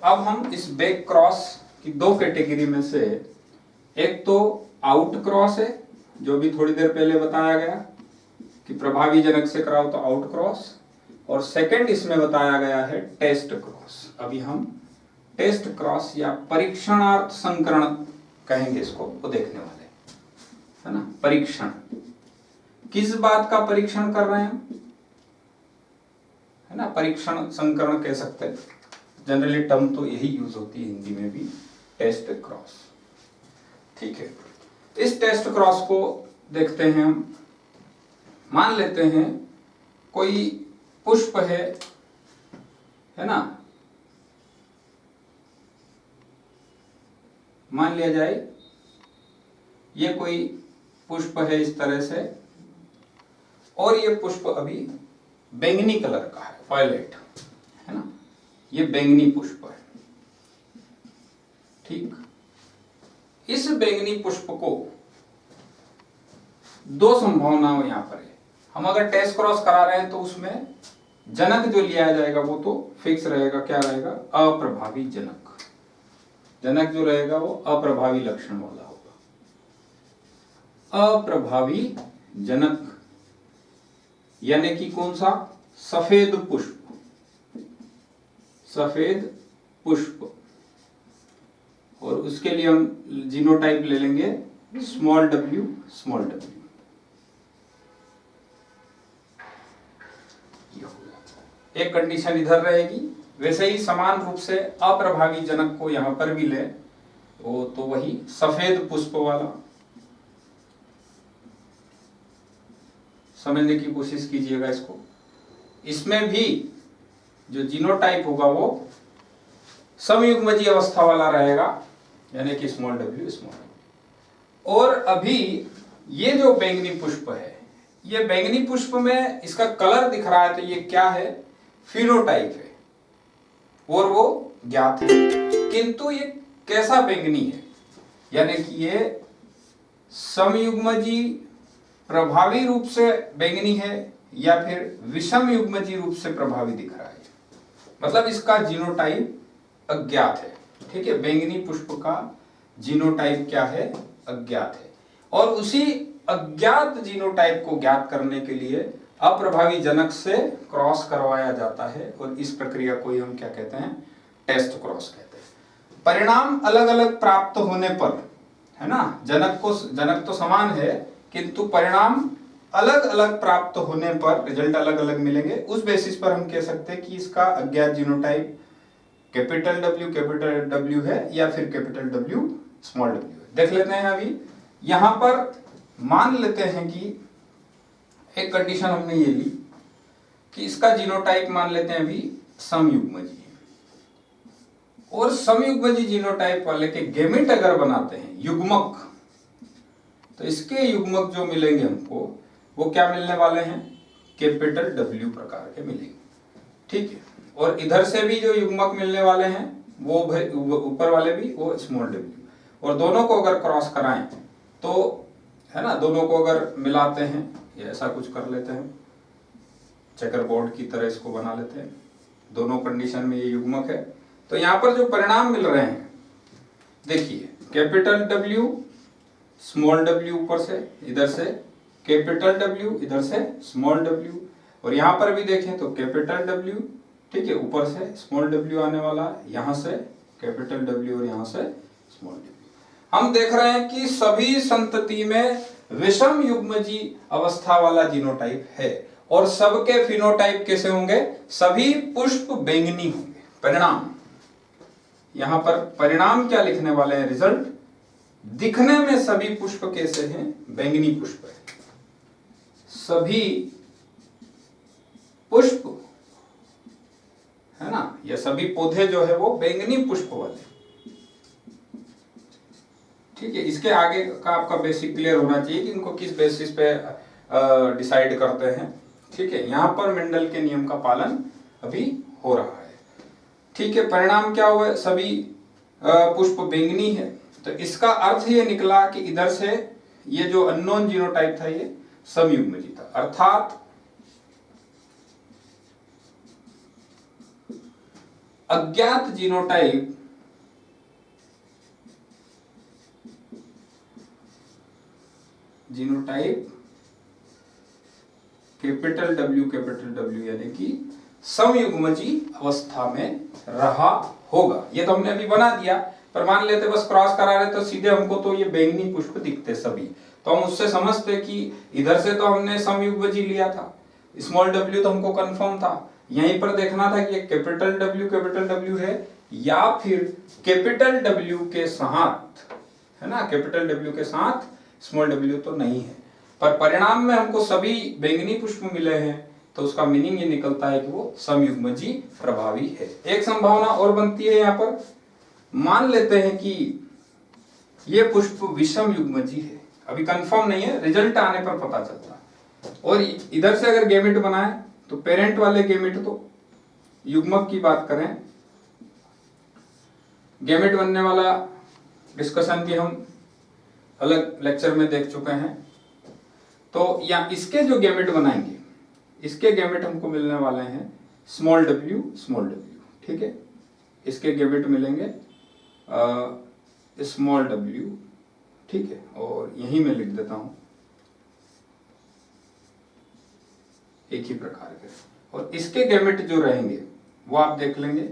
अब हम इस बैक क्रॉस की दो कैटेगरी में से एक तो आउट क्रॉस है, जो भी थोड़ी देर पहले बताया गया कि प्रभावी जनक से कराओ तो आउट क्रॉस, और सेकंड इसमें बताया गया है टेस्ट क्रॉस। अभी हम टेस्ट क्रॉस या परीक्षणार्थ संकरण कहेंगे इसको, वो देखने वाले है ना। परीक्षण, किस बात का परीक्षण कर रहे हैं है ना, परीक्षण संकरण कह सकते हैं। जनरली टर्म तो यही यूज होती है हिंदी में भी, टेस्ट क्रॉस। ठीक है, इस टेस्ट क्रॉस को देखते हैं हम। मान लेते हैं कोई पुष्प है ना, मान लिया जाए ये कोई पुष्प है इस तरह से, और ये पुष्प अभी बैंगनी कलर का है, वायलेट है ना, ये बैंगनी पुष्प है। ठीक, इस बैंगनी पुष्प को दो संभावनाएं यहां पर है। हम अगर टेस्ट क्रॉस करा रहे हैं तो उसमें जनक जो लिया जाएगा वो तो फिक्स रहेगा, क्या रहेगा, अप्रभावी जनक। जनक जो रहेगा वो अप्रभावी लक्षण वाला होगा। अप्रभावी जनक यानी कि कौन सा, सफेद पुष्प, सफेद पुष्प। और उसके लिए हम जीनोटाइप ले लेंगे स्मॉल w, स्मॉल w। एक कंडीशन इधर रहेगी, वैसे ही समान रूप से अप्रभावी जनक को यहां पर भी ले, वो तो वही सफेद पुष्प वाला। समझने की कोशिश कीजिएगा इसको। इसमें भी जो जीनोटाइप होगा वो समयुग्मजीय अवस्था वाला रहेगा, यानी कि स्मॉल w, स्मॉल। और अभी ये जो बैंगनी पुष्प है, ये बैंगनी पुष्प में इसका कलर दिख रहा है, तो ये क्या है, फिनोटाइप है, और वो ज्ञात है। किंतु ये कैसा बैंगनी है, यानी कि ये समयुग्मजी प्रभावी रूप से बैंगनी है या फिर विषम युग्मजी रूप से प्रभावी दिख रहा है, मतलब इसका जीनोटाइप अज्ञात है। ठीक है, बैंगनी पुष्प का जीनोटाइप क्या है, अज्ञात है। और उसी अज्ञात जीनोटाइप को ज्ञात करने के लिए अप्रभावी जनक से क्रॉस करवाया जाता है, और इस प्रक्रिया को हम क्या कहते हैं, टेस्ट क्रॉस कहते हैं। परिणाम अलग अलग प्राप्त होने पर है ना, जनक तो समान है, किंतु परिणाम अलग अलग प्राप्त होने पर रिजल्ट अलग अलग मिलेंगे। उस बेसिस पर हम कह सकते हैं कि इसका अज्ञात जीनोटाइप कैपिटल W है या फिर कैपिटल W, स्मॉल w है। देख लेते हैं। अभी यहां पर मान लेते हैं कि एक कंडीशन हमने ये ली कि इसका जीनोटाइप मान लेते हैं अभी समयुग्मजी, और समयुग्मजी जीनोटाइप वाले के गेमेट अगर बनाते हैं युग्मक, तो इसके युग्मक जो मिलेंगे हमको वो क्या मिलने वाले हैं, कैपिटल W प्रकार के मिलेंगे। ठीक है, और इधर से भी जो युग्मक मिलने वाले हैं वो ऊपर वाले भी वो स्मॉल w, और दोनों को अगर क्रॉस कराएं तो है ना, दोनों को अगर मिलाते हैं, ये ऐसा कुछ कर लेते हैं, चेकर बोर्ड की तरह इसको बना लेते हैं। दोनों कंडीशन में ये युग्मक है, तो यहां पर जो परिणाम मिल रहे हैं देखिए, कैपिटल W, स्मॉल w ऊपर से, इधर से कैपिटल W, इधर से स्मॉल w, और यहां पर भी देखें तो कैपिटल W, ठीक है, ऊपर से स्मॉल w आने वाला है, यहां से कैपिटल W और यहां से स्मॉल w। हम देख रहे हैं कि सभी संतति में विषम युग्मजी अवस्था वाला जीनोटाइप है, और सबके फिनोटाइप कैसे होंगे, सभी पुष्प बैंगनी होंगे। परिणाम, यहां पर परिणाम क्या लिखने वाले हैं, रिजल्ट। दिखने में सभी पुष्प कैसे हैं, बैंगनी पुष्प है। सभी पुष्प है ना, या सभी पौधे जो है वो बैंगनी पुष्प वाले। ठीक है, इसके आगे का आपका बेसिक क्लियर होना चाहिए कि इनको किस बेसिस पे डिसाइड करते हैं। ठीक है, यहां पर मेंडल के नियम का पालन अभी हो रहा है। ठीक है, परिणाम क्या हुआ, सभी पुष्प बैंगनी है, तो इसका अर्थ ये निकला कि इधर से ये जो अननोन जीनोटाइप था ये समयुग्मजी था, अर्थात अज्ञात जीनोटाइप कैपिटल W यानी कि समयुग्मजी अवस्था में रहा होगा। ये तो हमने अभी बना दिया, पर मान लेते बस क्रॉस करा रहे तो सीधे हमको तो ये बैंगनी पुष्प दिखते सभी, तो हम उससे समझते कि इधर से तो हमने समयुग्मजी लिया था, स्मॉल w तो हमको कंफर्म था, यहीं पर देखना था कि कैपिटल W है या फिर कैपिटल W के साथ, है ना, कैपिटल W के साथ स्मॉल w तो नहीं है, पर परिणाम में हमको सभी बैंगनी पुष्प मिले हैं, तो उसका मीनिंग ये निकलता है कि वो समयुग्मजी प्रभावी है। एक संभावना और बनती है, यहाँ पर मान लेते हैं कि ये पुष्प विषम युग्मजी है, अभी कंफर्म नहीं है, रिजल्ट आने पर पता चलता है। और इधर से अगर गैमेट बनाए तो पेरेंट वाले गैमेट, तो युग्मक की बात करें, गैमेट बनने वाला डिस्कशन भी हम अलग लेक्चर में देख चुके हैं। तो या इसके जो गैमेट बनाएंगे, इसके गैमेट हमको मिलने वाले हैं स्मॉल w, ठीक है, इसके गैमेट मिलेंगे स्मॉल w, ठीक है, और यहीं मैं लिख देता हूं एक ही प्रकार के, और इसके गैमेट जो रहेंगे वो आप देख लेंगे,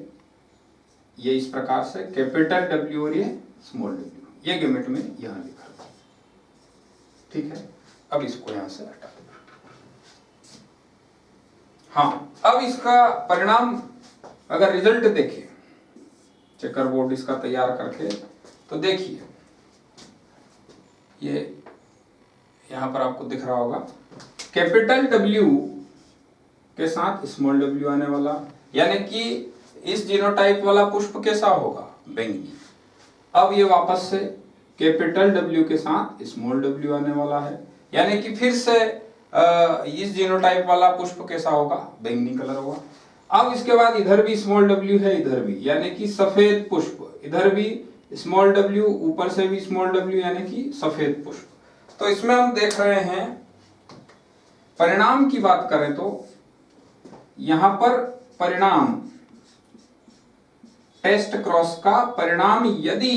ये इस प्रकार से कैपिटल W और ये स्मॉल w, ये गैमेट में यहां लिखा, ठीक है। अब इसको यहां से हटा दो। हाँ, अब इसका परिणाम अगर रिजल्ट देखें चेकर बोर्ड इसका तैयार करके, तो देखिए ये यहां पर आपको दिख रहा होगा कैपिटल W के साथ स्मॉल w आने वाला, यानी कि इस जीनोटाइप वाला पुष्प कैसा होगा, बैंगनी। अब ये वापस से कैपिटल W के साथ स्मॉल w आने वाला है, यानी कि फिर से इस जीनोटाइप वाला पुष्प कैसा होगा, बैंगनी कलर होगा। अब इसके बाद इधर भी स्मॉल w है, इधर भी, यानी कि सफेद पुष्प, इधर भी स्मॉल w, ऊपर से भी स्मॉल w, यानी कि सफेद पुष्प। तो इसमें हम देख रहे हैं परिणाम की बात करें तो यहां पर परिणाम टेस्ट क्रॉस का परिणाम यदि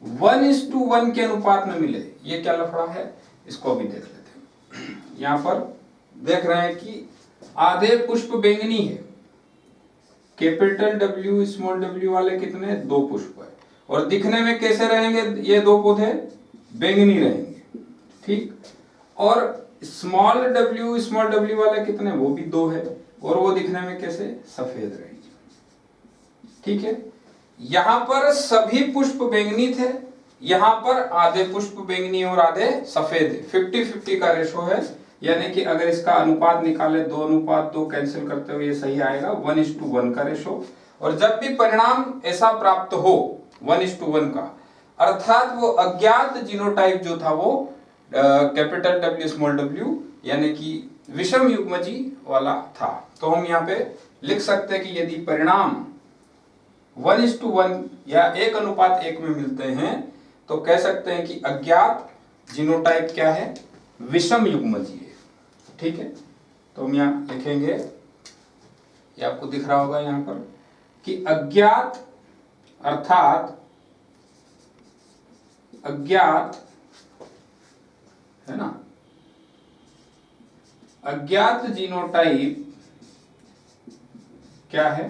1:1 के अनुपात में मिले, ये क्या लफड़ा है, इसको अभी देख लेते हैं। यहां पर देख रहे हैं कि आधे पुष्प बैंगनी है, कैपिटल W स्मॉल w वाले कितने, 2 पुष्प है, और दिखने में कैसे रहेंगे ये 2 पौधे, बैंगनी रहेंगे, ठीक। और स्मॉल w स्मॉल w वाले कितने, वो भी 2 है, और वो दिखने में कैसे, सफेद रहेंगे, ठीक है। यहां पर सभी पुष्प बैंगनी थे, यहां पर आधे पुष्प बैंगनी और आधे सफेद, 50-50 का रेशो है, यानी कि अगर इसका अनुपात निकाले 2:2 कैंसिल करते हुए ये सही आएगा 1:1 का रेशो। और जब भी परिणाम ऐसा प्राप्त हो 1:1 का, अर्थात वो अज्ञात जीनोटाइप जो था वो कैपिटल W स्मॉल w यानी कि विषम युग्मजी वाला था, तो हम यहाँ पे लिख सकते हैं कि यदि परिणाम 1:1 या 1:1 में मिलते हैं तो कह सकते हैं कि अज्ञात जीनोटाइप क्या है, विषम युग्मजी है, ठीक है। तो हम यहाँ लिखेंगे, ये आपको दिख रहा होगा यहाँ पर कि अज्ञात अर्थात अज्ञात, है ना, अज्ञात जीनोटाइप क्या है,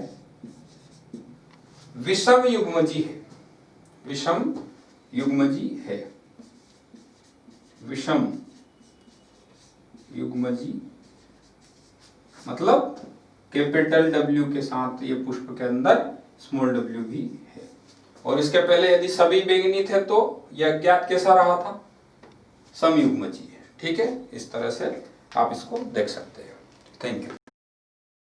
विषम युग्मजी है, विषम युग्मजी है, विषम युग्मजी मतलब कैपिटल W के साथ ये पुष्प के अंदर स्मॉल w भी है। और इसके पहले यदि सभी बैंगनी थे तो यह अज्ञात कैसा रहा था, समयुग्मजी है, ठीक है। इस तरह से आप इसको देख सकते हैं। Thank you.